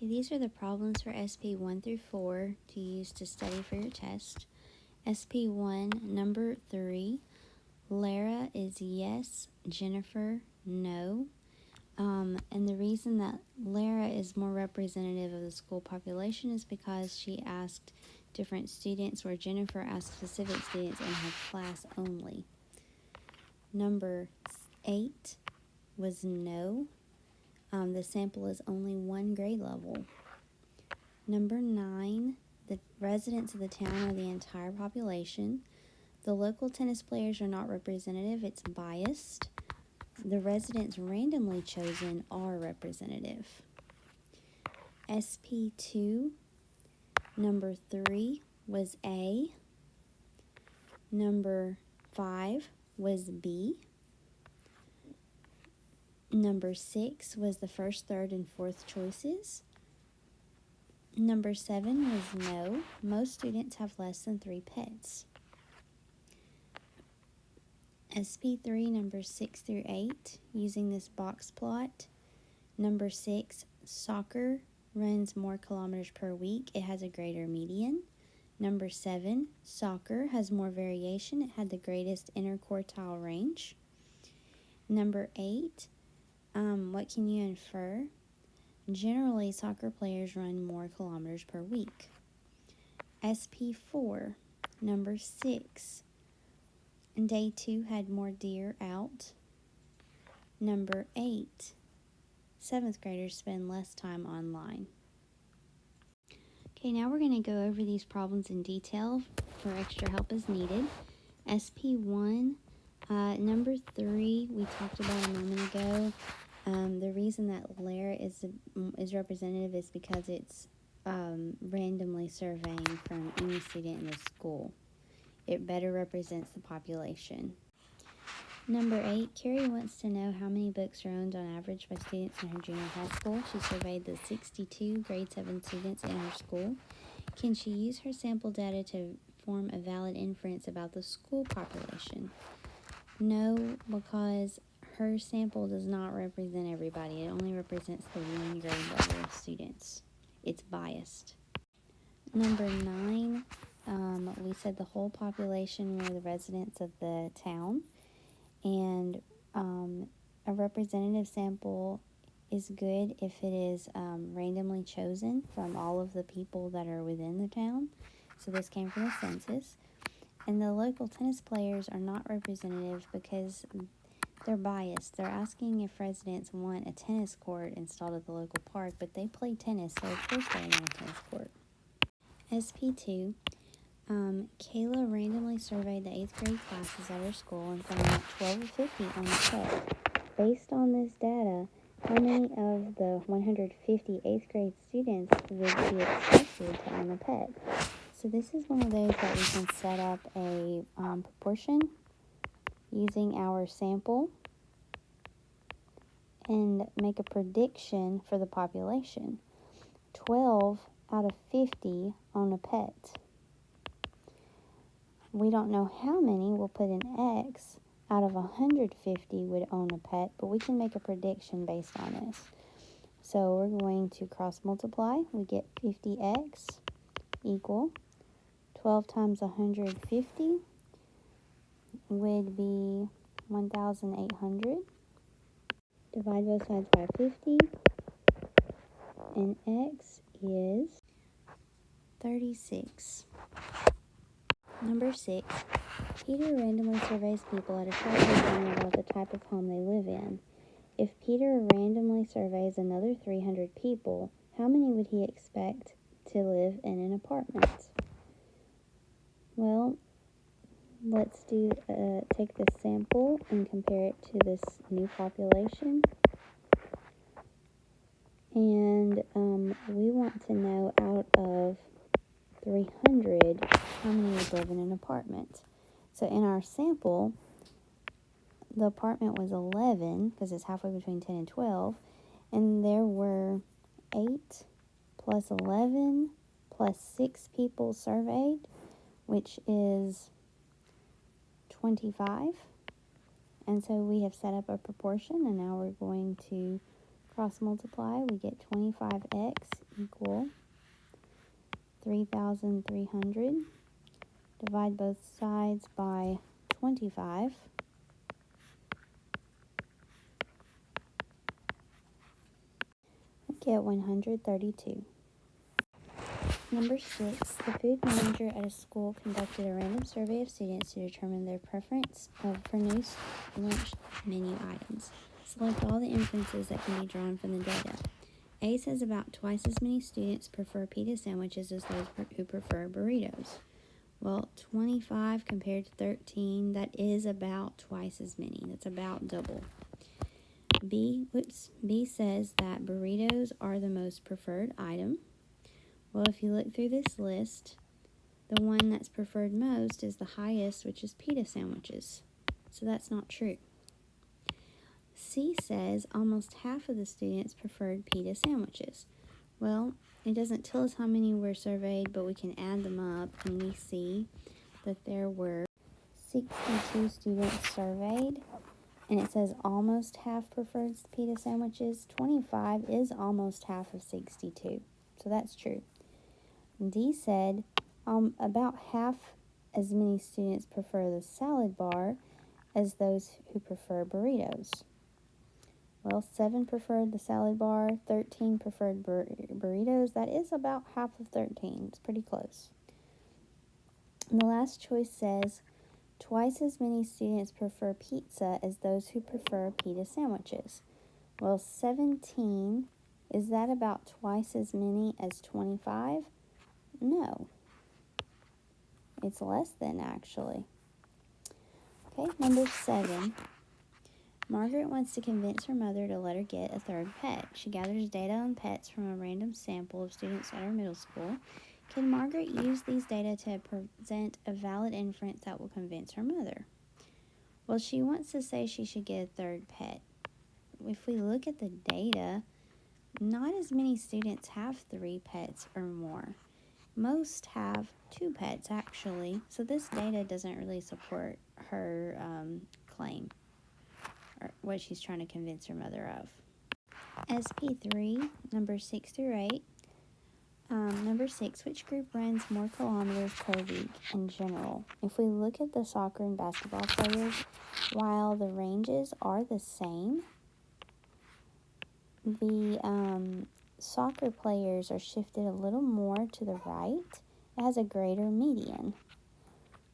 Okay, these are the problems for SP1-4 to use to study for your test. SP1, number 3, Lara is yes, Jennifer, no. And the reason that Lara is more representative of the school population is because she asked different students, where Jennifer asked specific students in her class only. Number 8 was no. The sample is only one grade level. Number 9, the residents of the town are the entire population. The local tennis players are not representative, it's biased. The residents randomly chosen are representative. SP2, number 3 was A. Number 5 was B. Number 6 was the first, third, and fourth choices. Number 7 was no. Most students have less than 3 pets. SP3, numbers 6 through 8, using this box plot. Number 6, soccer runs more kilometers per week. It has a greater median. Number 7, soccer has more variation. It had the greatest interquartile range. Number 8, what can you infer? Generally, soccer players run more kilometers per week. SP4, number 6, day 2 had more deer out. Number 8, 7th graders spend less time online. Okay, now we're going to go over these problems in detail for extra help as needed. SP1, number 3, we talked about a moment ago. The reason that Lara is representative is because it's randomly surveying from any student in the school. It better represents the population. Number 8, Carrie wants to know how many books are owned on average by students in her junior high school. She surveyed the 62 grade 7 students in her school. Can she use her sample data to form a valid inference about the school population? No, because her sample does not represent everybody. It only represents the one grade level of students. It's biased. Number 9, we said the whole population were the residents of the town, and a representative sample is good if it is randomly chosen from all of the people that are within the town. So this came from the census. And the local tennis players are not representative because they're biased. They're asking if residents want a tennis court installed at the local park, but they play tennis, so of course they want a tennis court. SP2, Kayla randomly surveyed the 8th grade classes at her school and found that 12 of 50 owned a pet. Based on this data, how many of the 150 8th grade students would be expected to own a pet? So this is one of those that we can set up a proportion using our sample and make a prediction for the population. 12 out of 50 own a pet. We don't know how many. We'll put an X. Out of 150 would own a pet, but we can make a prediction based on this. So we're going to cross multiply. We get 50x equal 12 times 150 would be 1,800. Divide both sides by 50, and x is 36. Number 6, Peter randomly surveys people at a shopping center about the type of home they live in. If Peter randomly surveys another 300 people, how many would he expect to live in an apartment? Well, let's take this sample and compare it to this new population. And we want to know out of 300 how many would live in an apartment. So in our sample, the apartment was 11 because it's halfway between 10 and 12, and there were 8 plus 11 plus 6 people surveyed, which is 25. And so we have set up a proportion, and now we're going to Cross multiply, we get 25x equal 3,300. Divide both sides by 25. We get 132. Number 6, the food manager at a school conducted a random survey of students to determine their preference for new lunch menu items. Select all the inferences that can be drawn from the data. A says about twice as many students prefer pita sandwiches as those who prefer burritos. Well, 25 compared to 13, that is about twice as many. That's about double. B says that burritos are the most preferred item. Well, if you look through this list, the one that's preferred most is the highest, which is pita sandwiches. So that's not true. C says almost half of the students preferred pita sandwiches. Well, it doesn't tell us how many were surveyed, but we can add them up, and we see that there were 62 students surveyed, and it says almost half preferred pita sandwiches. 25 is almost half of 62, so that's true. D said about half as many students prefer the salad bar as those who prefer burritos. Well, 7 preferred the salad bar, 13 preferred burritos. That is about half of 13. It's pretty close. And the last choice says twice as many students prefer pizza as those who prefer pita sandwiches. Well, 17, is that about twice as many as 25? No. It's less than, actually. Okay, number 7. Margaret wants to convince her mother to let her get a third pet. She gathers data on pets from a random sample of students at her middle school. Can Margaret use these data to present a valid inference that will convince her mother? Well, she wants to say she should get a third pet. If we look at the data, not as many students have 3 pets or more. Most have 2 pets, actually. So this data doesn't really support her claim, or what she's trying to convince her mother of. SP3, number 6 through 8. Number 6, which group runs more kilometers per week in general? If we look at the soccer and basketball players, while the ranges are the same, the soccer players are shifted a little more to the right. It has a greater median.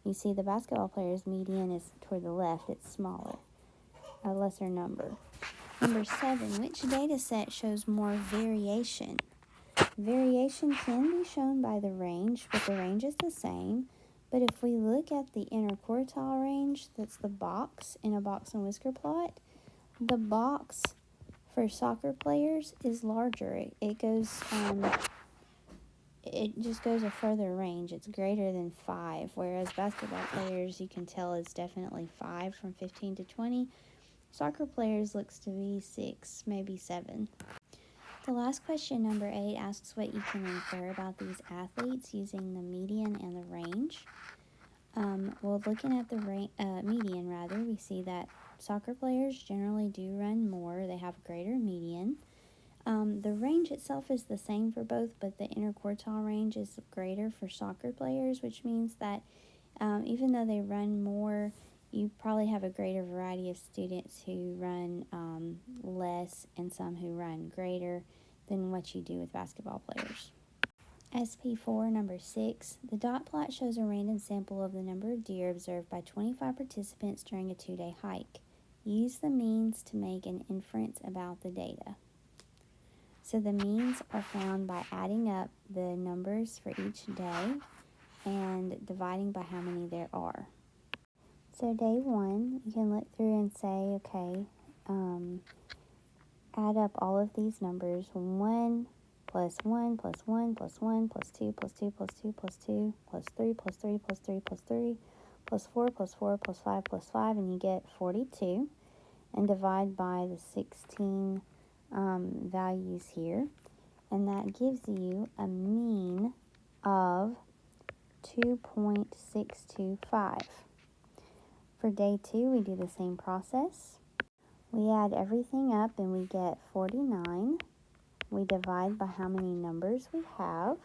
You see the basketball player's median is toward the left. It's smaller, a lesser number. Number 7, which data set shows more variation? Variation can be shown by the range, but the range is the same. But if we look at the interquartile range, that's the box in a box and whisker plot, the box for soccer players is larger. It just goes a further range. It's greater than 5, whereas basketball players, you can tell, is definitely 5 from 15 to 20. Soccer players looks to be 6, maybe 7. The last question, number 8, asks what you can infer about these athletes using the median and the range. Well, looking at the median, we see that soccer players generally do run more. They have greater median. The range itself is the same for both, but the interquartile range is greater for soccer players, which means that even though they run more, you probably have a greater variety of students who run less and some who run greater than what you do with basketball players. SP4, number 6. The dot plot shows a random sample of the number of deer observed by 25 participants during a 2-day hike. Use the means to make an inference about the data. So the means are found by adding up the numbers for each day and dividing by how many there are. So day 1, you can look through and say, okay, add up all of these numbers. 1 plus 1 plus 1 plus 1 plus 2 plus 2 plus 2 plus 2 plus 3 plus 3 plus 3 plus 3 plus 4 plus 4 plus 5 plus 5, and you get 42. And divide by the 16 values here, and that gives you a mean of 2.625. For day 2, we do the same process. We add everything up and we get 49. We divide by how many numbers we have,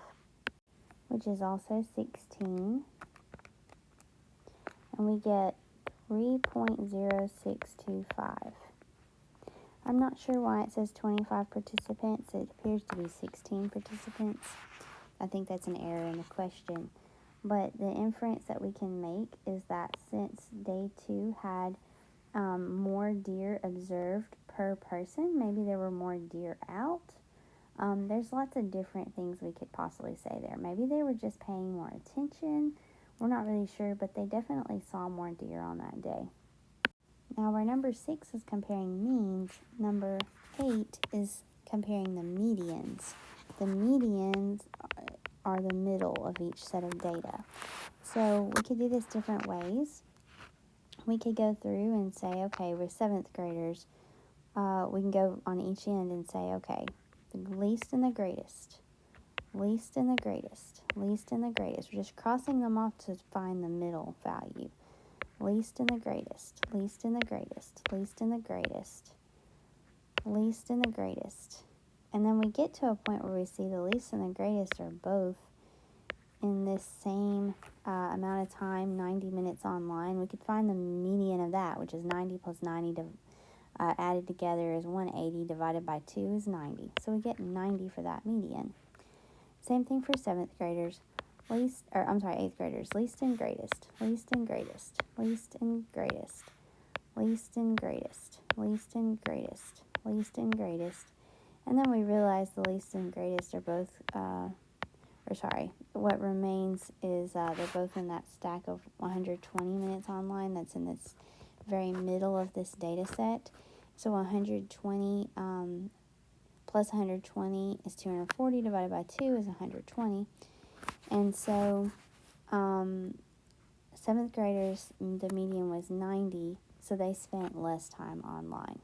which is also 16. And we get 3.0625. I'm not sure why it says 25 participants. It appears to be 16 participants. I think that's an error in the question. But the inference that we can make is that since day 2 had more deer observed per person, maybe there were more deer out. There's lots of different things we could possibly say there. Maybe they were just paying more attention. We're not really sure, but they definitely saw more deer on that day. Now, where number 6 is comparing means, number 8 is comparing the medians. The medians are the middle of each set of data. So we could do this different ways. We could go through and say, okay, we're 7th graders. We can go on each end and say, okay, the least and the greatest, least and the greatest, least and the greatest. We're just crossing them off to find the middle value. Least and the greatest, least and the greatest, least and the greatest, least and the greatest. And then we get to a point where we see the least and the greatest are both in this same amount of time, 90 minutes online. We could find the median of that, which is 90 plus 90 added together is 180, divided by 2 is 90. So we get 90 for that median. Same thing for 7th graders. 8th graders. Least and greatest, least and greatest, least and greatest, least and greatest, least and greatest, least and greatest. And then we realize the least and greatest are both, what remains is they're both in that stack of 120 minutes online that's in this very middle of this data set. So 120 plus 120 is 240, divided by 2 is 120. And so 7th graders, the median was 90, so they spent less time online.